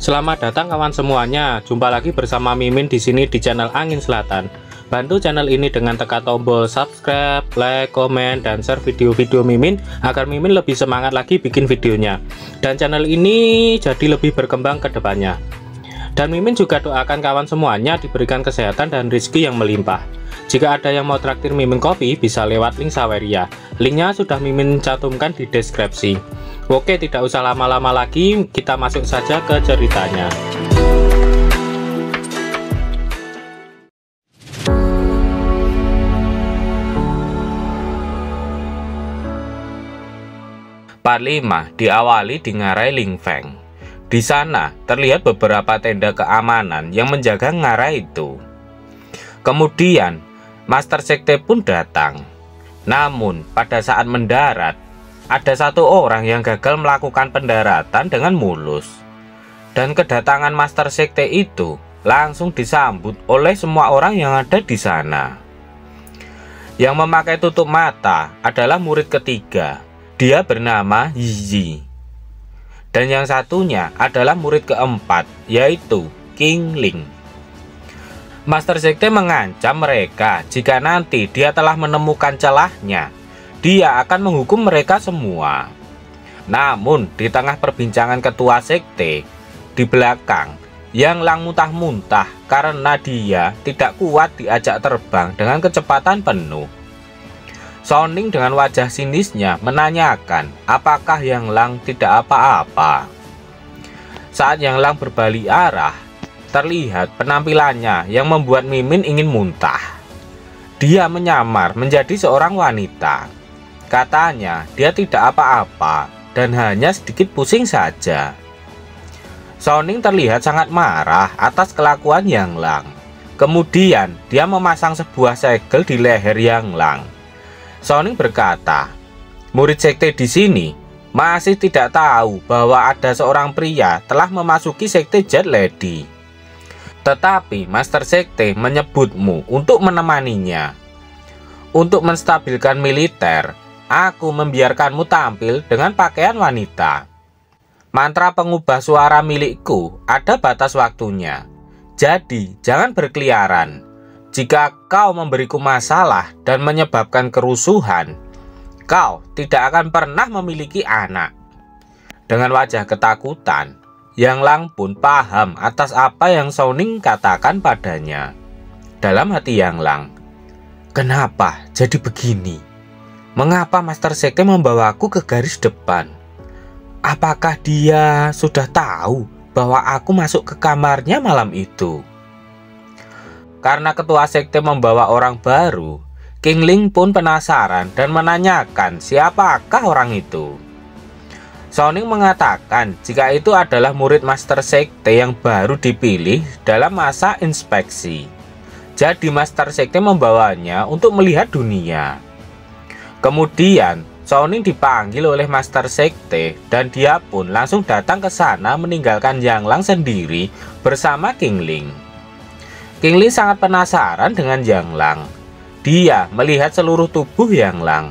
Selamat datang kawan semuanya. Jumpa lagi bersama Mimin di sini di channel Angin Selatan. Bantu channel ini dengan tekan tombol subscribe, like, komen, dan share video-video Mimin agar Mimin lebih semangat lagi bikin videonya. Dan channel ini jadi lebih berkembang ke depannya. Dan Mimin juga doakan kawan semuanya diberikan kesehatan dan rezeki yang melimpah. Jika ada yang mau traktir Mimin kopi, bisa lewat link Saweria. Linknya sudah Mimin cantumkan di deskripsi. Oke, tidak usah lama-lama lagi, kita masuk saja ke ceritanya. Part 5 diawali di ngarai Lingfeng. Di sana terlihat beberapa tenda keamanan yang menjaga ngarai itu. Kemudian Master Sekte pun datang. Namun pada saat mendarat, ada satu orang yang gagal melakukan pendaratan dengan mulus. Dan kedatangan Master Sekte itu langsung disambut oleh semua orang yang ada di sana. Yang memakai tutup mata adalah murid ketiga. Dia bernama Yi. Dan yang satunya adalah murid keempat, yaitu King Ling. Master Sekte mengancam mereka jika nanti dia telah menemukan celahnya, dia akan menghukum mereka semua. Namun di tengah perbincangan ketua sekte, di belakang Yang Lang muntah-muntah karena dia tidak kuat diajak terbang dengan kecepatan penuh. Soning dengan wajah sinisnya menanyakan apakah Yang Lang tidak apa-apa. Saat Yang Lang berbalik arah, terlihat penampilannya yang membuat Mimin ingin muntah. Dia menyamar menjadi seorang wanita. Katanya dia tidak apa-apa dan hanya sedikit pusing saja. Soning terlihat sangat marah atas kelakuan Yang Lang. Kemudian dia memasang sebuah segel di leher Yang Lang. Soning berkata, murid sekte di sini masih tidak tahu bahwa ada seorang pria telah memasuki sekte Jet Lady. Tetapi Master Sekte menyebutmu untuk menemaninya. Untuk menstabilkan militer, aku membiarkanmu tampil dengan pakaian wanita. Mantra pengubah suara milikku ada batas waktunya. Jadi jangan berkeliaran. Jika kau memberiku masalah dan menyebabkan kerusuhan, kau tidak akan pernah memiliki anak. Dengan wajah ketakutan, Yang Lang pun paham atas apa yang Soning katakan padanya. Dalam hati Yang Lang, kenapa jadi begini? Mengapa Master Sekte membawaku ke garis depan? Apakah dia sudah tahu bahwa aku masuk ke kamarnya malam itu? Karena ketua sekte membawa orang baru, King Ling pun penasaran dan menanyakan siapakah orang itu. Soning mengatakan jika itu adalah murid Master Sekte yang baru dipilih dalam masa inspeksi. Jadi Master Sekte membawanya untuk melihat dunia. Kemudian Soning dipanggil oleh Master Sekte dan dia pun langsung datang ke sana meninggalkan Yang Lang sendiri bersama King Ling. King Ling sangat penasaran dengan Yang Lang. Dia melihat seluruh tubuh Yang Lang.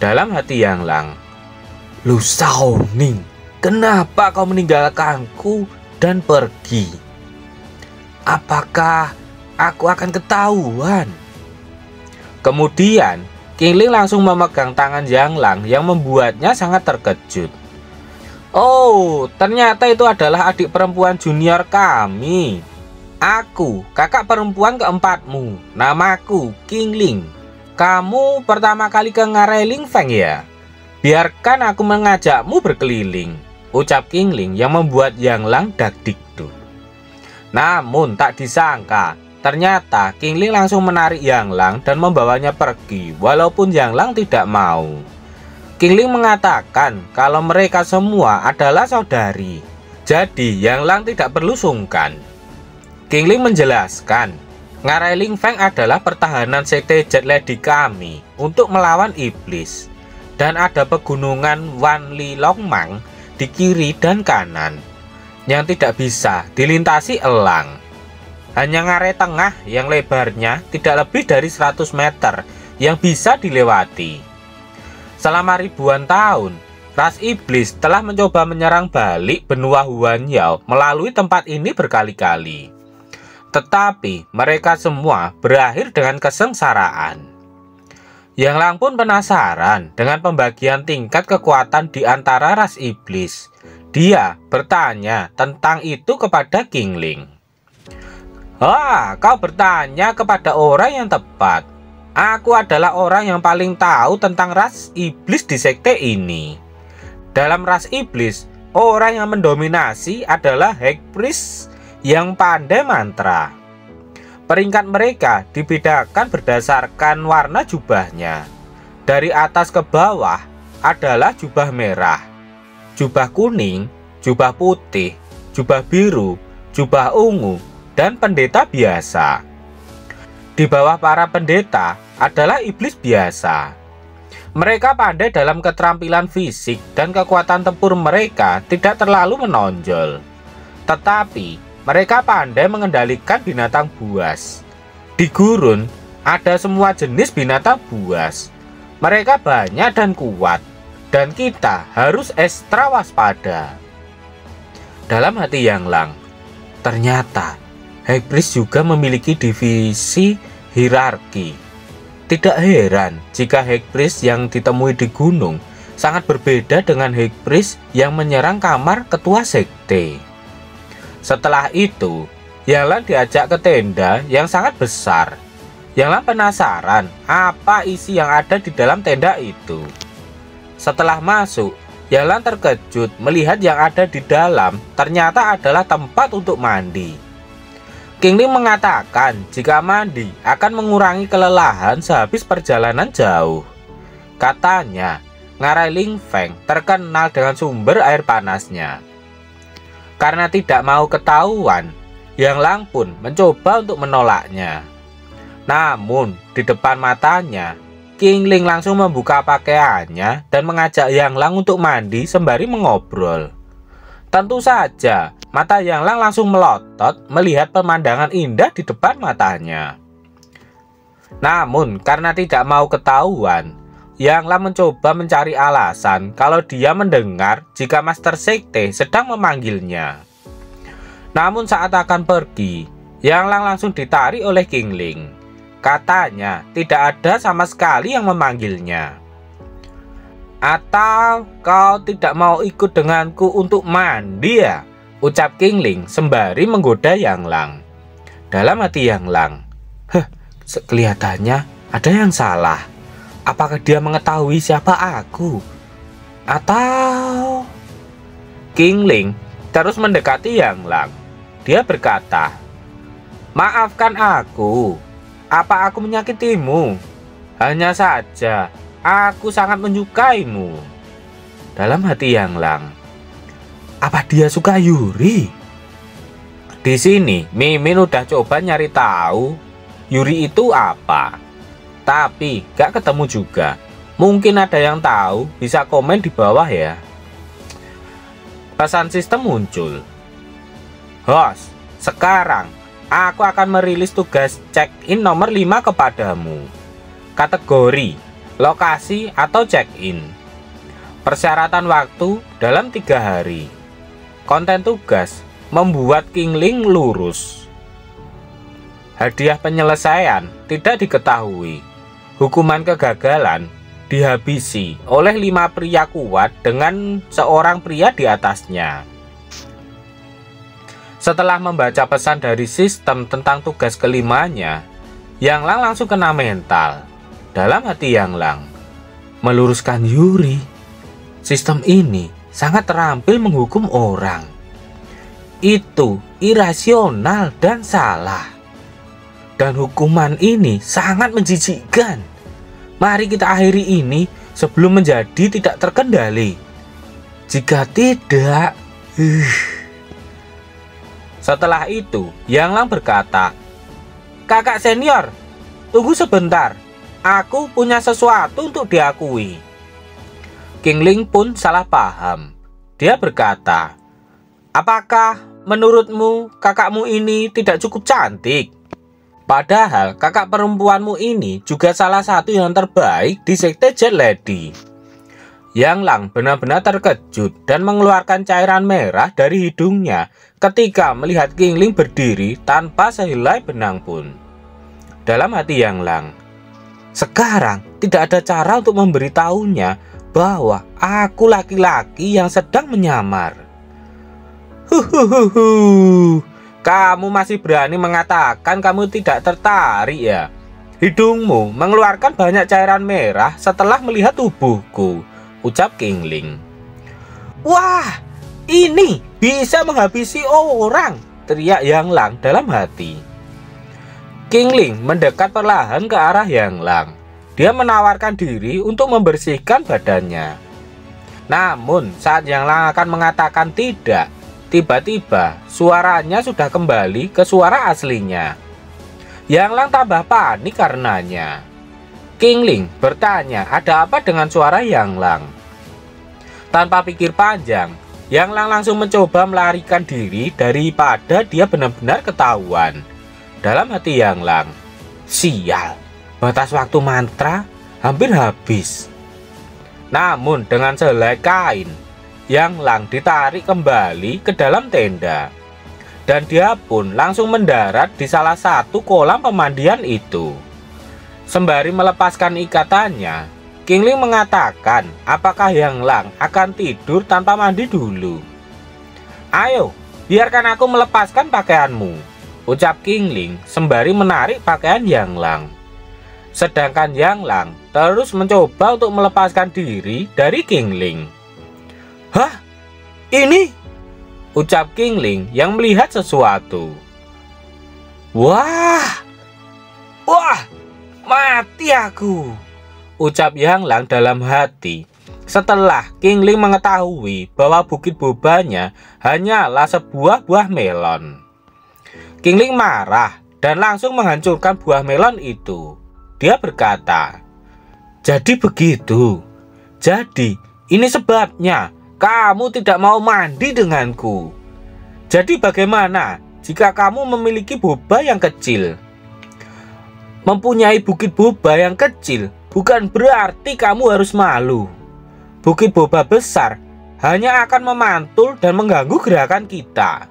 Dalam hati Yang Lang, "Lu Soning, kenapa kau meninggalkanku dan pergi? Apakah aku akan ketahuan?" Kemudian King Ling langsung memegang tangan Yang Lang yang membuatnya sangat terkejut. "Oh, ternyata itu adalah adik perempuan junior kami. Aku, kakak perempuan keempatmu. Namaku King Ling. Kamu pertama kali ke ngarai Lingfeng ya? Biarkan aku mengajakmu berkeliling," ucap King Ling yang membuat Yang Lang dagdikduk. Namun tak disangka, ternyata King Ling langsung menarik Yang Lang dan membawanya pergi walaupun Yang Lang tidak mau. King Ling mengatakan kalau mereka semua adalah saudari. Jadi Yang Lang tidak perlu sungkan. King Ling menjelaskan, ngarai Lingfeng adalah pertahanan sekte Jet Lady kami untuk melawan iblis. Dan ada pegunungan Wan Li Long Mang di kiri dan kanan yang tidak bisa dilintasi elang. Hanya ngarai tengah yang lebarnya tidak lebih dari 100 meter yang bisa dilewati. Selama ribuan tahun, ras iblis telah mencoba menyerang balik benua Huanyao melalui tempat ini berkali-kali. Tetapi mereka semua berakhir dengan kesengsaraan. Yang Lang pun penasaran dengan pembagian tingkat kekuatan di antara ras iblis. Dia bertanya tentang itu kepada King Ling. "Wah, kau bertanya kepada orang yang tepat. Aku adalah orang yang paling tahu tentang ras iblis di sekte ini. Dalam ras iblis, orang yang mendominasi adalah High Priest yang pandai mantra. Peringkat mereka dibedakan berdasarkan warna jubahnya. Dari atas ke bawah adalah jubah merah, jubah kuning, jubah putih, jubah biru, jubah ungu, dan pendeta biasa. Di bawah para pendeta adalah iblis biasa. Mereka pandai dalam keterampilan fisik dan kekuatan tempur mereka tidak terlalu menonjol. Tetapi mereka pandai mengendalikan binatang buas. Di gurun ada semua jenis binatang buas. Mereka banyak dan kuat, dan kita harus ekstra waspada." Dalam hati Yang Lang, ternyata High Priest juga memiliki divisi hierarki. Tidak heran jika High Priest yang ditemui di gunung sangat berbeda dengan High Priest yang menyerang kamar ketua sekte. Setelah itu, Yang Lang diajak ke tenda yang sangat besar. Yang Lang penasaran apa isi yang ada di dalam tenda itu. Setelah masuk, Yang Lang terkejut melihat yang ada di dalam ternyata adalah tempat untuk mandi. King Ling mengatakan jika mandi akan mengurangi kelelahan sehabis perjalanan jauh. Katanya, ngarai Ling Feng terkenal dengan sumber air panasnya. Karena tidak mau ketahuan, Yang Lang pun mencoba untuk menolaknya. Namun, di depan matanya, King Ling langsung membuka pakaiannya dan mengajak Yang Lang untuk mandi sembari mengobrol. Tentu saja, mata Yang Lang langsung melotot melihat pemandangan indah di depan matanya. Namun, karena tidak mau ketahuan, Yang Lang mencoba mencari alasan kalau dia mendengar jika Master Sekte sedang memanggilnya. Namun saat akan pergi, Yang Lang langsung ditarik oleh King Ling. Katanya tidak ada sama sekali yang memanggilnya. "Atau kau tidak mau ikut denganku untuk mandi ya?" ucap King Ling sembari menggoda Yang Lang. Dalam hati Yang Lang, kelihatannya ada yang salah. Apakah dia mengetahui siapa aku? Atau... King Ling terus mendekati Yang Lang. Dia berkata, "Maafkan aku. Apa aku menyakitimu? Hanya saja aku sangat menyukaimu." Dalam hati Yang Lang, apa dia suka Yuri? Di sini Mimin udah coba nyari tahu Yuri itu apa, tapi gak ketemu juga. Mungkin ada yang tahu, bisa komen di bawah ya. Pesan sistem muncul. "Host, sekarang aku akan merilis tugas check-in nomor 5 kepadamu. Kategori, lokasi atau check-in. Persyaratan waktu dalam 3 hari. Konten tugas, membuat King Ling lurus. Hadiah penyelesaian tidak diketahui. Hukuman kegagalan dihabisi oleh 5 pria kuat dengan seorang pria di atasnya." Setelah membaca pesan dari sistem tentang tugas kelimanya, Yang Lang langsung kena mental. Dalam hati Yang Lang, meluruskan Yuri. Sistem ini sangat terampil menghukum orang. Itu irasional dan salah. Dan hukuman ini sangat menjijikkan. Mari kita akhiri ini sebelum menjadi tidak terkendali. Jika tidak... Setelah itu, Yang Lang berkata, "Kakak senior, tunggu sebentar. Aku punya sesuatu untuk diakui." King Ling pun salah paham. Dia berkata, "Apakah menurutmu kakakmu ini tidak cukup cantik? Padahal kakak perempuanmu ini juga salah satu yang terbaik di sekte Jet Lady." Yang Lang benar-benar terkejut dan mengeluarkan cairan merah dari hidungnya ketika melihat King Ling berdiri tanpa sehelai benang pun. Dalam hati Yang Lang, sekarang tidak ada cara untuk memberitahunya bahwa aku laki-laki yang sedang menyamar. Huhuhuhu, kamu masih berani mengatakan kamu tidak tertarik ya? Hidungmu mengeluarkan banyak cairan merah setelah melihat tubuhku, ucap King Ling. Wah, ini bisa menghabisi orang, teriak Yang Lang dalam hati. King Ling mendekat perlahan ke arah Yang Lang. Dia menawarkan diri untuk membersihkan badannya. Namun saat Yang Lang akan mengatakan tidak, tiba-tiba suaranya sudah kembali ke suara aslinya. Yang Lang tambah panik karenanya. King Ling bertanya ada apa dengan suara Yang Lang. Tanpa pikir panjang, Yang Lang langsung mencoba melarikan diri daripada dia benar-benar ketahuan. Dalam hati Yang Lang, sial, batas waktu mantra hampir habis. Namun dengan sehelai kain, Yang Lang ditarik kembali ke dalam tenda. Dan dia pun langsung mendarat di salah satu kolam pemandian itu. Sembari melepaskan ikatannya, King Ling mengatakan apakah Yang Lang akan tidur tanpa mandi dulu. Ayo, biarkan aku melepaskan pakaianmu, ucap King Ling sembari menarik pakaian Yang Lang. Sedangkan Yang Lang terus mencoba untuk melepaskan diri dari King Ling. Hah? Ini? Ucap King Ling yang melihat sesuatu. Wah! Wah! Mati aku! Ucap Yang Lang dalam hati. Setelah King Ling mengetahui bahwa bukit bobanya hanyalah sebuah buah melon. King Ling marah dan langsung menghancurkan buah melon itu. Dia berkata, jadi begitu. Jadi ini sebabnya kamu tidak mau mandi denganku. Jadi bagaimana jika kamu memiliki boba yang kecil? Mempunyai bukit boba yang kecil bukan berarti kamu harus malu. Bukit boba besar hanya akan memantul dan mengganggu gerakan kita.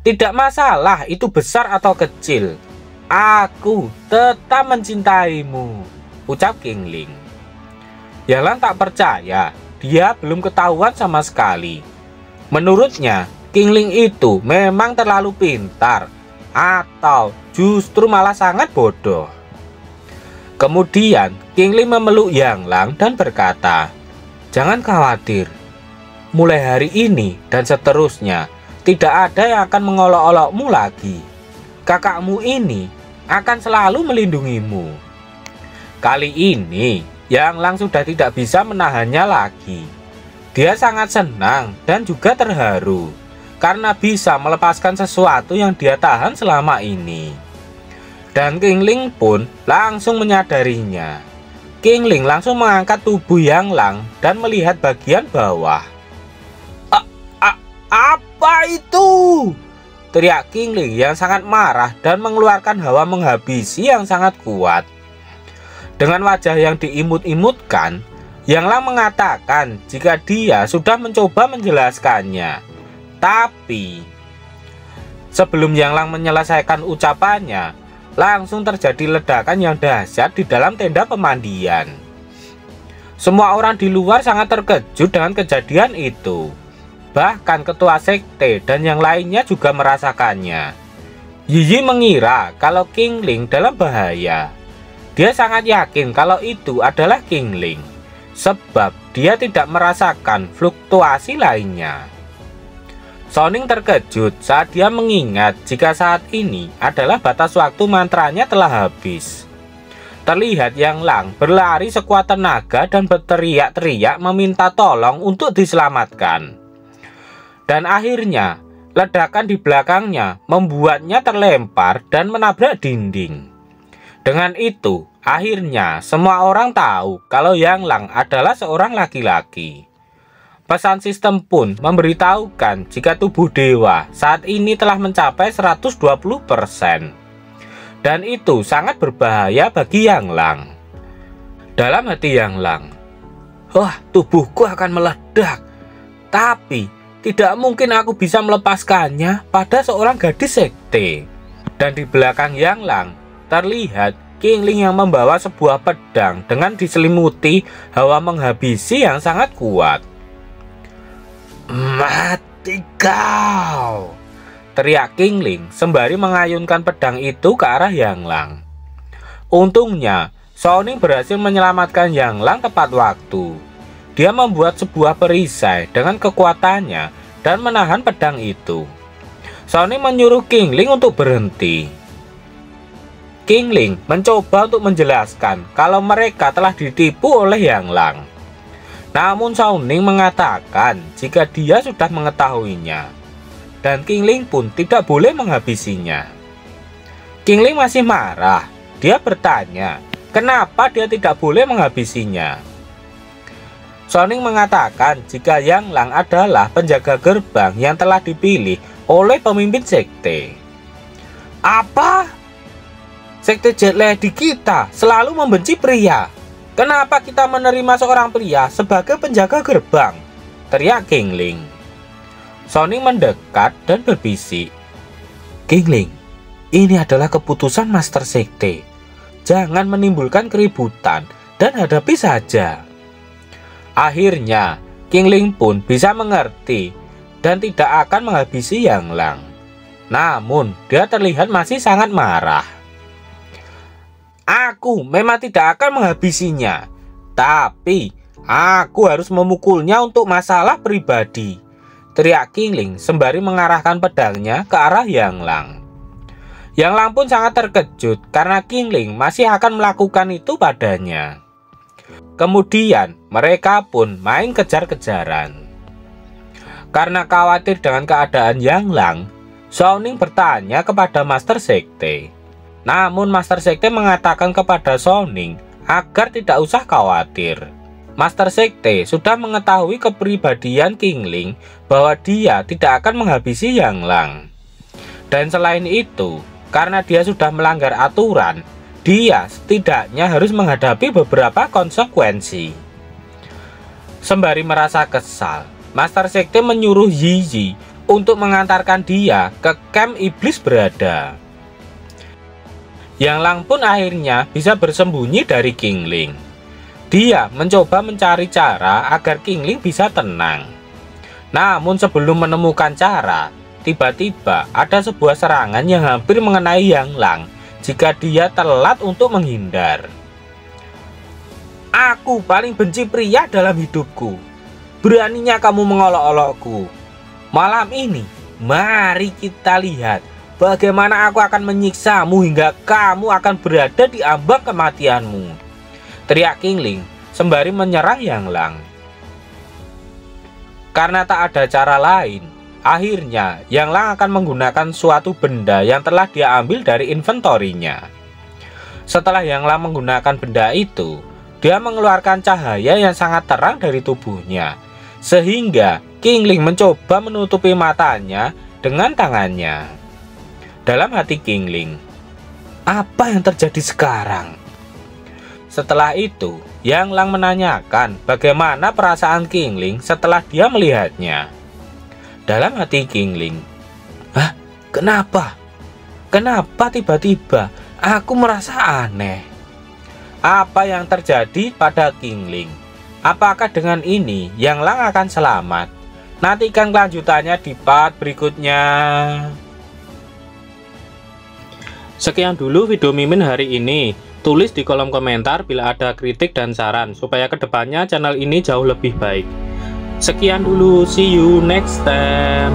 Tidak masalah itu besar atau kecil. Aku tetap mencintaimu, ucap King Ling. Yang Lang tak percaya. Dia belum ketahuan sama sekali. Menurutnya, King Ling itu memang terlalu pintar atau justru malah sangat bodoh. Kemudian, King Ling memeluk Yang Lang dan berkata, jangan khawatir. Mulai hari ini dan seterusnya, tidak ada yang akan mengolok-olokmu lagi. Kakakmu ini akan selalu melindungimu. Kali ini, Yang Lang sudah tidak bisa menahannya lagi. Dia sangat senang dan juga terharu karena bisa melepaskan sesuatu yang dia tahan selama ini. Dan King Ling pun langsung menyadarinya. King Ling langsung mengangkat tubuh Yang Lang dan melihat bagian bawah. Apa itu? Teriak King Ling yang sangat marah dan mengeluarkan hawa menghabisi yang sangat kuat. Dengan wajah yang diimut-imutkan, Yang Lang mengatakan jika dia sudah mencoba menjelaskannya. Tapi sebelum Yang Lang menyelesaikan ucapannya, langsung terjadi ledakan yang dahsyat di dalam tenda pemandian. Semua orang di luar sangat terkejut dengan kejadian itu. Bahkan ketua sekte dan yang lainnya juga merasakannya. Yiyi mengira kalau King Ling dalam bahaya. Dia sangat yakin kalau itu adalah King Ling, sebab dia tidak merasakan fluktuasi lainnya. Soning terkejut saat dia mengingat jika saat ini adalah batas waktu mantranya telah habis. Terlihat Yang Lang berlari sekuat tenaga dan berteriak-teriak meminta tolong untuk diselamatkan. Dan akhirnya ledakan di belakangnya membuatnya terlempar dan menabrak dinding. Dengan itu, akhirnya semua orang tahu kalau Yang Lang adalah seorang laki-laki. Pesan sistem pun memberitahukan jika tubuh dewa saat ini telah mencapai 120%. Dan itu sangat berbahaya bagi Yang Lang. Dalam hati Yang Lang, Wah, tubuhku akan meledak. Tapi tidak mungkin aku bisa melepaskannya pada seorang gadis sekte. Dan di belakang Yang Lang terlihat Qingling yang membawa sebuah pedang dengan diselimuti hawa menghabisi yang sangat kuat. "Mati kau!" teriak Qingling sembari mengayunkan pedang itu ke arah Yang Lang. Untungnya Shao Ning berhasil menyelamatkan Yang Lang tepat waktu. Dia membuat sebuah perisai dengan kekuatannya dan menahan pedang itu. Shao Ning menyuruh Qingling untuk berhenti. Qingling mencoba untuk menjelaskan kalau mereka telah ditipu oleh Yang Lang. Namun Shao Ning mengatakan jika dia sudah mengetahuinya, dan Qingling pun tidak boleh menghabisinya. Qingling masih marah. Dia bertanya, kenapa dia tidak boleh menghabisinya. Shao Ning mengatakan jika Yang Lang adalah penjaga gerbang yang telah dipilih oleh pemimpin sekte. Apa? Sekte Jet Lady kita selalu membenci pria. Kenapa kita menerima seorang pria sebagai penjaga gerbang? Teriak Qingling. Shao Ning mendekat dan berbisik. Qingling, ini adalah keputusan Master Sekte. Jangan menimbulkan keributan dan hadapi saja. Akhirnya, Qingling pun bisa mengerti dan tidak akan menghabisi Yang Lang. Namun, dia terlihat masih sangat marah. Aku memang tidak akan menghabisinya, tapi aku harus memukulnya untuk masalah pribadi, teriak Qingling sembari mengarahkan pedangnya ke arah Yang Lang. Yang Lang pun sangat terkejut karena Qingling masih akan melakukan itu padanya. Kemudian mereka pun main kejar-kejaran. Karena khawatir dengan keadaan Yang Lang, Shao Ning bertanya kepada Master Sekte. Namun Master Sekte mengatakan kepada Shao Ning agar tidak usah khawatir. Master Sekte sudah mengetahui kepribadian Qingling bahwa dia tidak akan menghabisi Yang Lang. Dan selain itu, karena dia sudah melanggar aturan, dia setidaknya harus menghadapi beberapa konsekuensi. Sembari merasa kesal, Master Sekte menyuruh Yi untuk mengantarkan dia ke camp iblis berada. Yang Lang pun akhirnya bisa bersembunyi dari Qingling. Dia mencoba mencari cara agar Qingling bisa tenang. Namun sebelum menemukan cara, tiba-tiba ada sebuah serangan yang hampir mengenai Yang Lang jika dia telat untuk menghindar. Aku paling benci pria dalam hidupku. Beraninya kamu mengolok-olokku. Malam ini, mari kita lihat bagaimana aku akan menyiksamu hingga kamu akan berada di ambang kematianmu, teriak Qingling sembari menyerang Yang Lang. Karena tak ada cara lain, akhirnya Yang Lang akan menggunakan suatu benda yang telah dia ambil dari inventorinya. Setelah Yang Lang menggunakan benda itu, dia mengeluarkan cahaya yang sangat terang dari tubuhnya, sehingga Qingling mencoba menutupi matanya dengan tangannya. Dalam hati Qingling, apa yang terjadi sekarang? Setelah itu, Yang Lang menanyakan bagaimana perasaan Qingling setelah dia melihatnya. Dalam hati Qingling, hah? Kenapa? Kenapa tiba-tiba aku merasa aneh? Apa yang terjadi pada Qingling? Apakah dengan ini Yang Lang akan selamat? Nantikan kelanjutannya di part berikutnya. Sekian dulu video Mimin hari ini. Tulis di kolom komentar bila ada kritik dan saran supaya kedepannya channel ini jauh lebih baik. Sekian dulu, see you next time.